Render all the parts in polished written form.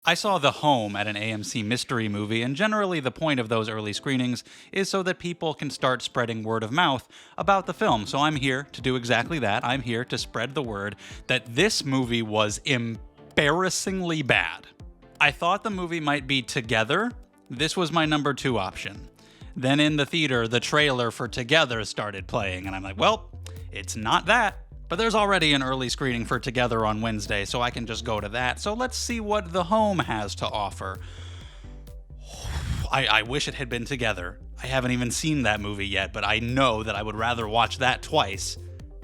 I saw The Home at an AMC mystery movie, and generally the point of those early screenings is so that people can start spreading word of mouth about the film. So I'm here to do exactly that. I'm here to spread the word that this movie was embarrassingly bad. I thought the movie might be Together. This was my number 2 option. Then in the theater, the trailer for Together started playing, and I'm like, well, it's not that. But there's already an early screening for Together on Wednesday, so I can just go to that. So let's see what The Home has to offer. I wish it had been Together. I haven't even seen that movie yet, but I know that I would rather watch that twice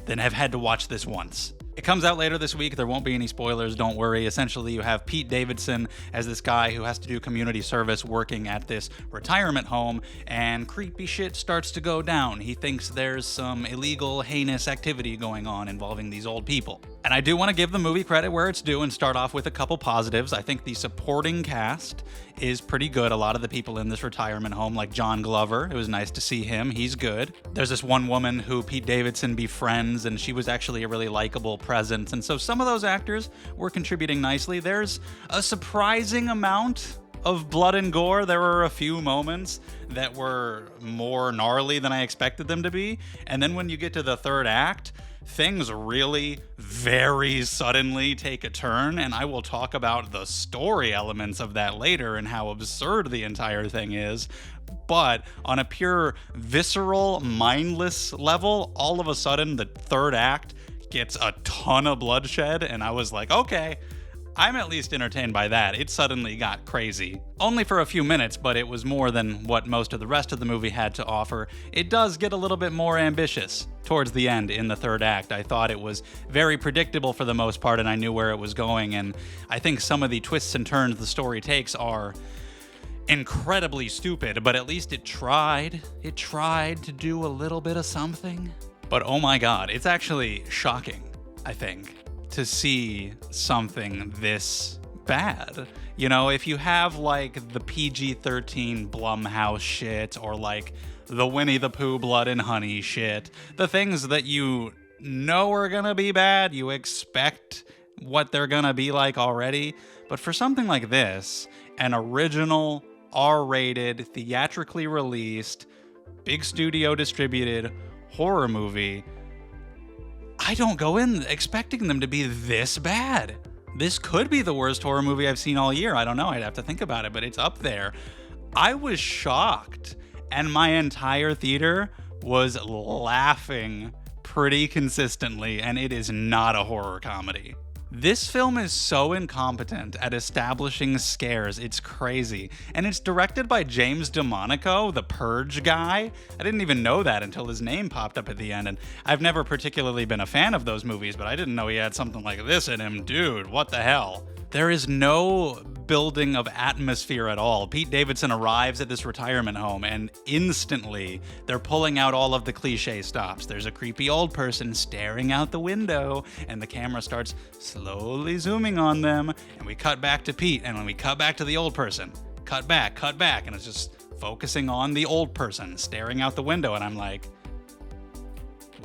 than have had to watch this once. It comes out later this week. There won't be any spoilers, don't worry. Essentially, you have Pete Davidson as this guy who has to do community service working at this retirement home, and creepy shit starts to go down. He thinks there's some illegal, heinous activity going on involving these old people. And I do want to give the movie credit where it's due and start off with a couple positives. I think the supporting cast is pretty good. A lot of the people in this retirement home, like John Glover, it was nice to see him. He's good. There's this one woman who Pete Davidson befriends, and she was actually a really likable presence. And so some of those actors were contributing nicely. There's a surprising amount of blood and gore. There were a few moments that were more gnarly than I expected them to be. And then when you get to the third act, things really very suddenly take a turn, and I will talk about the story elements of that later and how absurd the entire thing is. But on a pure visceral, mindless level, all of a sudden the third act gets a ton of bloodshed, and I was like, okay, I'm at least entertained by that. It suddenly got crazy. Only for a few minutes, but it was more than what most of the rest of the movie had to offer. It does get a little bit more ambitious towards the end in the third act. I thought it was very predictable for the most part, and I knew where it was going, and I think some of the twists and turns the story takes are incredibly stupid, but at least it tried. It tried to do a little bit of something. But oh my god, it's actually shocking, I think, to see something this bad. You know, if you have like the PG-13 Blumhouse shit, or like the Winnie the Pooh Blood and Honey shit, the things that you know are gonna be bad, you expect what they're gonna be like already. But for something like this, an original R-rated, theatrically released, big studio distributed horror movie, I don't go in expecting them to be this bad. This could be the worst horror movie I've seen all year. I don't know. I'd have to think about it, but it's up there. I was shocked, and my entire theater was laughing pretty consistently, and it is not a horror comedy. This film is so incompetent at establishing scares, it's crazy. And it's directed by James DeMonaco, the Purge guy. I didn't even know that until his name popped up at the end, and I've never particularly been a fan of those movies, but I didn't know he had something like this in him. Dude, what the hell? There is no building of atmosphere at all. Pete Davidson arrives at this retirement home, and instantly they're pulling out all of the cliche stops. There's a creepy old person staring out the window, and the camera starts slowly zooming on them, and we cut back to Pete, and when we cut back to the old person, cut back, and it's just focusing on the old person staring out the window, and I'm like,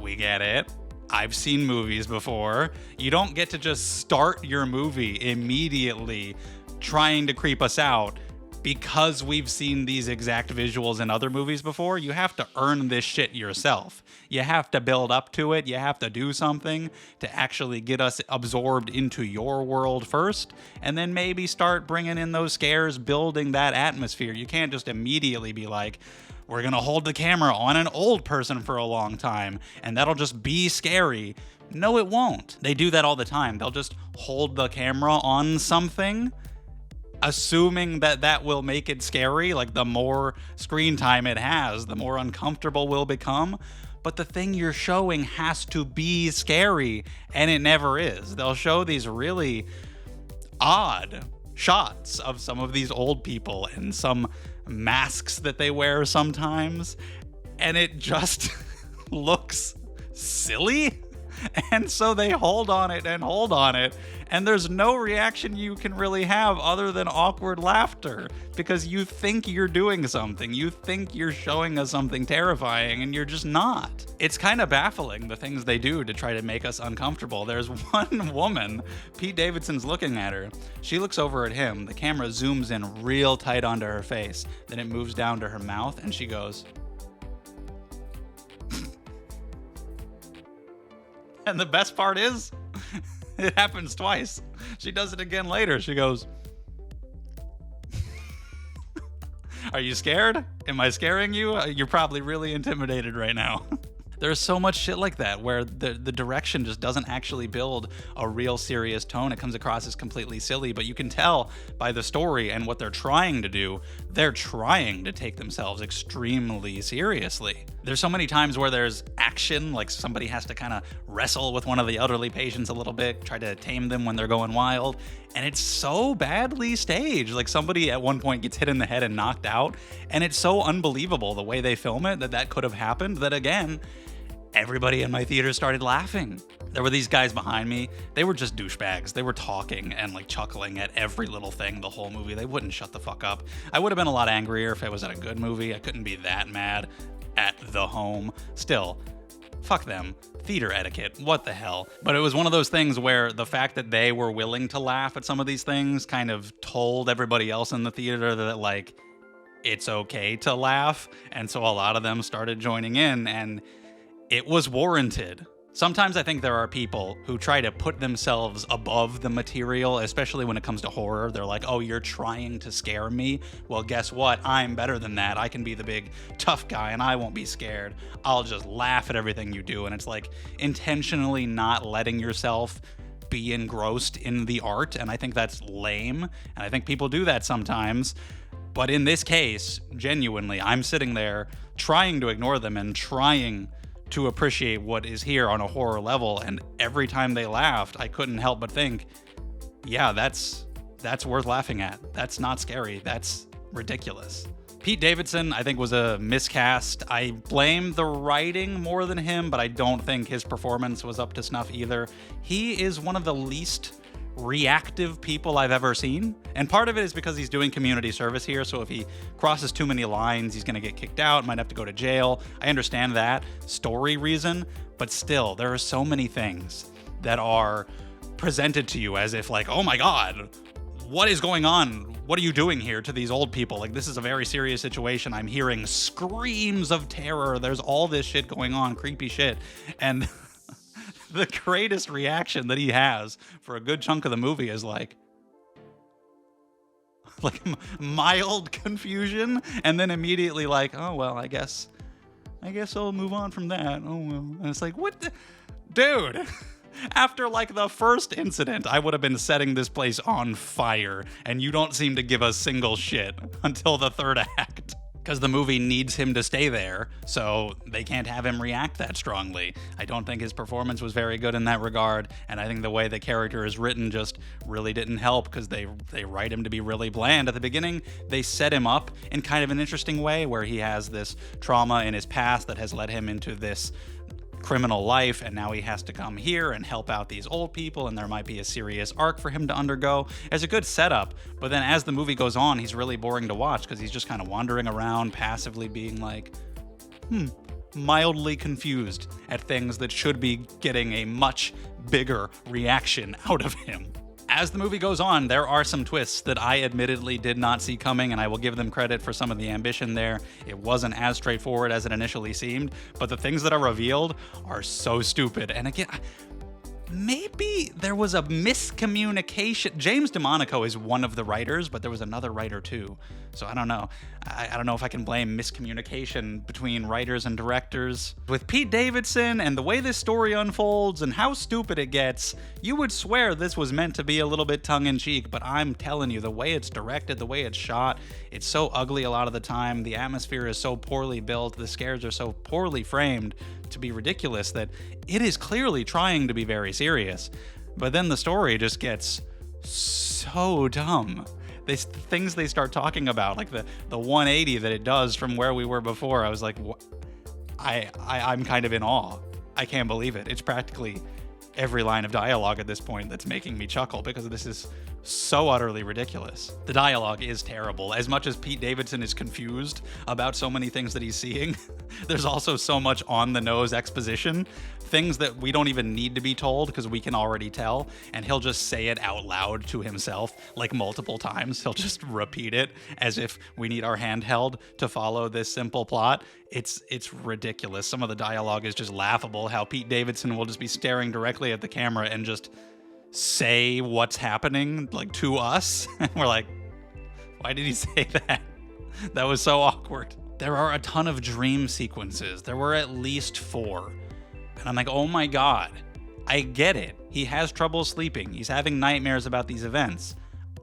we get it. I've seen movies before. You don't get to just start your movie immediately trying to creep us out because we've seen these exact visuals in other movies before. You have to earn this shit yourself. You have to build up to it. You have to do something to actually get us absorbed into your world first, and then maybe start bringing in those scares, building that atmosphere. You can't just immediately be like, we're going to hold the camera on an old person for a long time, and that'll just be scary. No, it won't. They do that all the time. They'll just hold the camera on something, assuming that that will make it scary. Like, the more screen time it has, the more uncomfortable we'll become. But the thing you're showing has to be scary, and it never is. They'll show these really odd shots of some of these old people and some masks that they wear sometimes, and it just looks silly. And so they hold on it and hold on it, and there's no reaction you can really have other than awkward laughter, because you think you're doing something. You think you're showing us something terrifying, and you're just not. It's kind of baffling, the things they do to try to make us uncomfortable. There's one woman, Pete Davidson's looking at her. She looks over at him. The camera zooms in real tight onto her face. Then it moves down to her mouth, and she goes... And the best part is, it happens twice. She does it again later. She goes, "Are you scared? Am I scaring you? You're probably really intimidated right now." There's so much shit like that where the direction just doesn't actually build a real serious tone. It comes across as completely silly, but you can tell by the story and what they're trying to do, they're trying to take themselves extremely seriously. There's so many times where there's action, like somebody has to kind of wrestle with one of the elderly patients a little bit, try to tame them when they're going wild, and it's so badly staged. Like somebody at one point gets hit in the head and knocked out, and it's so unbelievable the way they film it that could have happened, that again, everybody in my theater started laughing. There were these guys behind me. They were just douchebags. They were talking and like chuckling at every little thing the whole movie. They wouldn't shut the fuck up. I would have been a lot angrier if it was at a good movie. I couldn't be that mad at The Home. Still, fuck them. Theater etiquette. What the hell? But it was one of those things where the fact that they were willing to laugh at some of these things kind of told everybody else in the theater that like, it's okay to laugh. And so a lot of them started joining in, and it was warranted. Sometimes I think there are people who try to put themselves above the material, especially when it comes to horror. They're like, oh, you're trying to scare me? Well, guess what? I'm better than that. I can be the big tough guy and I won't be scared. I'll just laugh at everything you do. And it's like intentionally not letting yourself be engrossed in the art. And I think that's lame. And I think people do that sometimes. But in this case, genuinely, I'm sitting there trying to ignore them and trying to appreciate what is here on a horror level, and every time they laughed, I couldn't help but think, yeah, that's worth laughing at. That's not scary. That's ridiculous. Pete Davidson, I think, was a miscast. I blame the writing more than him, but I don't think his performance was up to snuff either. He is one of the least reactive people I've ever seen, and part of it is because he's doing community service here, so if he crosses too many lines, he's gonna get kicked out, might have to go to jail. I understand that story reason, but still, there are so many things that are presented to you as if like, oh my god, what is going on? What are you doing here to these old people? Like, this is a very serious situation. I'm hearing screams of terror. There's all this shit going on, creepy shit, and the greatest reaction that he has for a good chunk of the movie is like mild confusion, and then immediately like, oh well, I guess I'll move on from that. Oh well. And it's like, what the dude? After like the first incident, I would have been setting this place on fire, and you don't seem to give a single shit until the third act. Because the movie needs him to stay there, so they can't have him react that strongly. I don't think his performance was very good in that regard, and I think the way the character is written just really didn't help, because they write him to be really bland. At the beginning, they set him up in kind of an interesting way, where he has this trauma in his past that has led him into this criminal life, and now he has to come here and help out these old people, and there might be a serious arc for him to undergo. It's a good setup, but then as the movie goes on, he's really boring to watch, because he's just kind of wandering around passively being like, mildly confused at things that should be getting a much bigger reaction out of him. As the movie goes on, there are some twists that I admittedly did not see coming, and I will give them credit for some of the ambition there. It wasn't as straightforward as it initially seemed, but the things that are revealed are so stupid. And again, maybe there was a miscommunication. James DeMonaco is one of the writers, but there was another writer too. So I don't know. I don't know if I can blame miscommunication between writers and directors. With Pete Davidson and the way this story unfolds and how stupid it gets, you would swear this was meant to be a little bit tongue-in-cheek, but I'm telling you, the way it's directed, the way it's shot, it's so ugly a lot of the time. The atmosphere is so poorly built. The scares are so poorly framed to be ridiculous that it is clearly trying to be very serious. But then the story just gets so dumb. Things they start talking about, like the 180 that it does from where we were before, I was like, I'm kind of in awe. I can't believe it. It's practically every line of dialogue at this point that's making me chuckle because this is so utterly ridiculous. The dialogue is terrible. As much as Pete Davidson is confused about so many things that he's seeing, there's also so much on-the-nose exposition, things that we don't even need to be told because we can already tell, and he'll just say it out loud to himself like multiple times. He'll just repeat it as if we need our hand held to follow this simple plot. It's ridiculous. Some of the dialogue is just laughable. How Pete Davidson will just be staring directly at the camera and just say what's happening like to us. And we're like, why did he say that? That was so awkward. There are a ton of dream sequences. There were at least 4. And I'm like, oh my God, I get it. He has trouble sleeping. He's having nightmares about these events.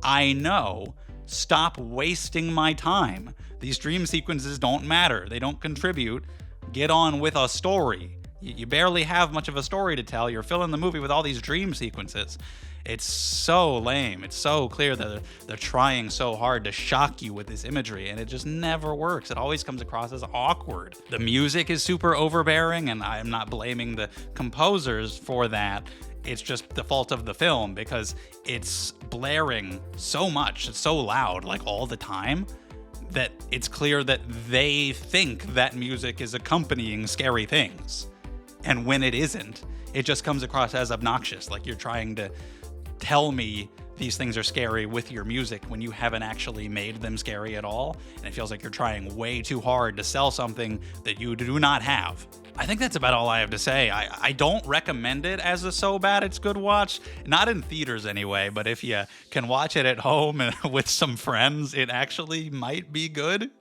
I know. Stop wasting my time. These dream sequences don't matter. They don't contribute. Get on with a story. You barely have much of a story to tell. You're filling the movie with all these dream sequences. It's so lame. It's so clear that they're trying so hard to shock you with this imagery, and it just never works. It always comes across as awkward. The music is super overbearing, and I'm not blaming the composers for that. It's just the fault of the film because it's blaring so much. It's so loud, like all the time, that it's clear that they think that music is accompanying scary things. And when it isn't, it just comes across as obnoxious, like you're trying to tell me these things are scary with your music when you haven't actually made them scary at all. And it feels like you're trying way too hard to sell something that you do not have. I think that's about all I have to say. I don't recommend it as a so bad it's good watch. Not in theaters anyway, but if you can watch it at home and with some friends, it actually might be good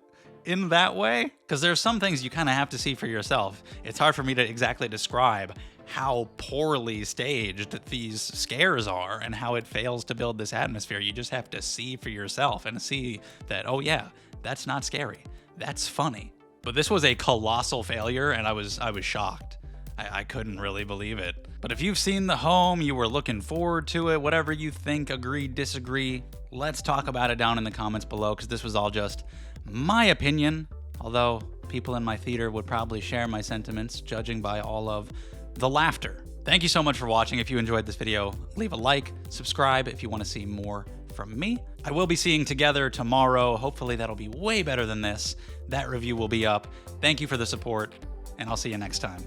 in that way. Because there's some things you kind of have to see for yourself. It's hard for me to exactly describe how poorly staged these scares are and how it fails to build this atmosphere. You just have to see for yourself and see that, oh yeah, that's not scary. That's funny. But this was a colossal failure, and I was shocked. I couldn't really believe it. But if you've seen The Home, you were looking forward to it, whatever you think, agree, disagree, let's talk about it down in the comments below, because this was all just my opinion, although people in my theater would probably share my sentiments, judging by all of the laughter. Thank you so much for watching. If you enjoyed this video, leave a like, subscribe if you want to see more from me. I will be seeing Together tomorrow. Hopefully that'll be way better than this. That review will be up. Thank you for the support, and I'll see you next time.